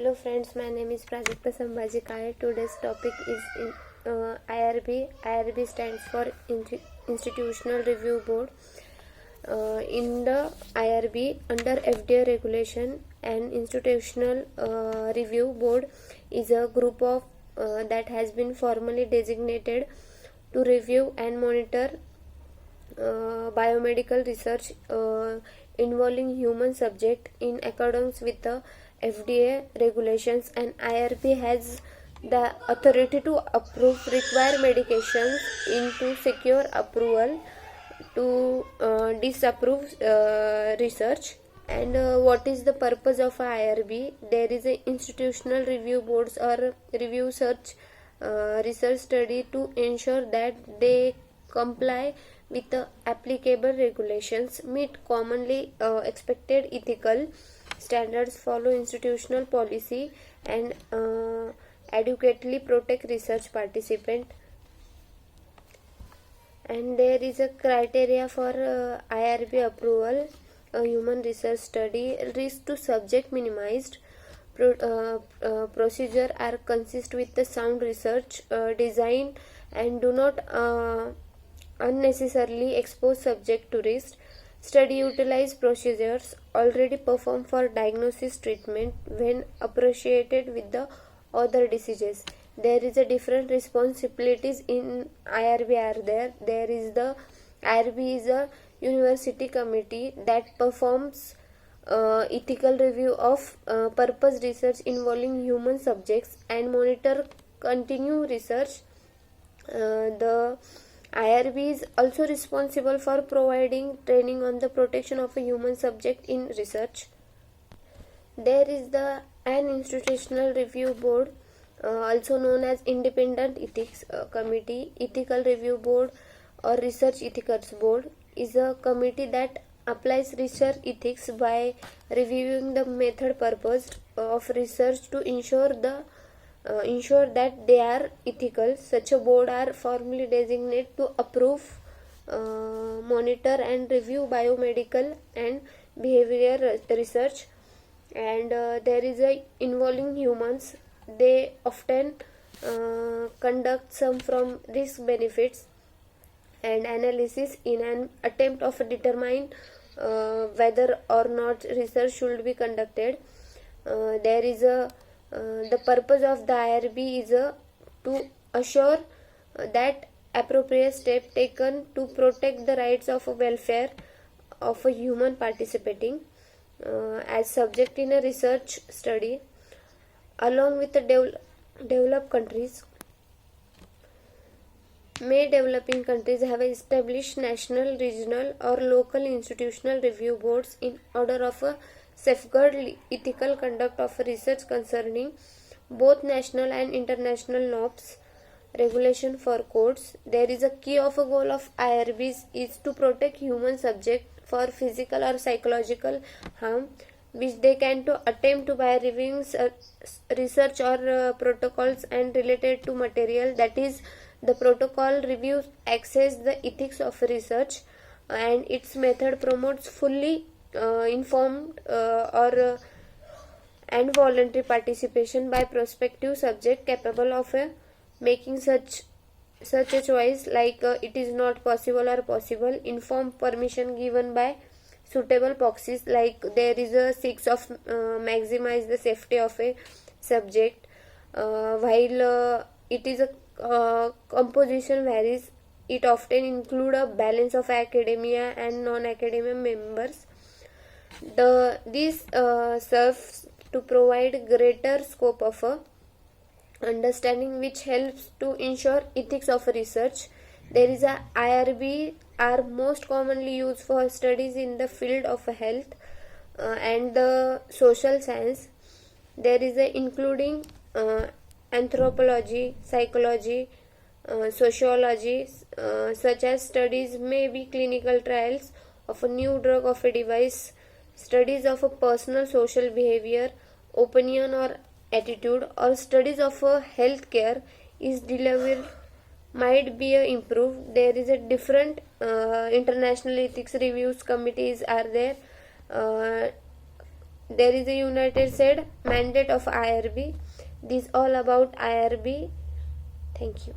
Hello friends, my name is Prajakta Sambhaji Kale. Today's topic is in IRB. IRB stands for Institutional Review Board. In the IRB, under FDA regulation, an institutional review board is a group of that has been formally designated to review and monitor biomedical research involving human subject in accordance with the FDA regulations, and IRB has the authority to approve required medications into secure approval to disapprove research. And what is the purpose of IRB? There is a institutional review boards or review search research study to ensure that they comply with the applicable regulations, meet commonly expected ethical standards, follow institutional policy, and adequately protect research participant. And there is a criteria for IRB approval. A human research study, risk to subject minimized, procedure are consist with the sound research design and do not unnecessarily expose subject to risk. Study utilize procedures already performed for diagnosis treatment when appreciated with the other diseases. There is a different responsibilities in IRB are there. There is the IRB is a university committee that performs ethical review of purpose research involving human subjects and monitor continue research. The IRB is also responsible for providing training on the protection of a human subject in research. There is the an institutional review board, also known as independent ethics committee. Ethical review board or research ethics board is a committee that applies research ethics by reviewing the method purpose of research to ensure that they are ethical. Such a board are formally designated to approve, monitor and review biomedical and behavioral research. And there is a involving humans. They often conduct some from risk benefits and analysis in an attempt of determine whether or not research should be conducted. There is a the purpose of the IRB is to assure that appropriate step taken to protect the rights of welfare of a human participating as subject in a research study. Along with the developed countries, may developing countries have established national, regional or local institutional review boards in order of a safeguard ethical conduct of research concerning both national and international norms, regulation for codes. There is a key of a goal of IRBs is to protect human subject for physical or psychological harm which they can to attempt to by reviewing research or protocols and related to material. That is, the protocol reviews access the ethics of research and its method promotes fully informed and voluntary participation by prospective subject capable of making such a choice, like it is not possible or possible. Informed permission given by suitable proxies, like there is a 6 of maximize the safety of a subject, while it is a composition varies. It often include a balance of academia and non-academia members. This serves to provide greater scope of understanding which helps to ensure ethics of research. There is a IRB are most commonly used for studies in the field of health and the social science. There is a including anthropology, psychology, sociology, such as studies may be clinical trials of a new drug of a device, studies of a personal social behavior, opinion or attitude, or studies of a health care is delivered might be improved. There is a different international ethics reviews committees are there. there is a United States mandate of IRB. This all about IRB. Thank you.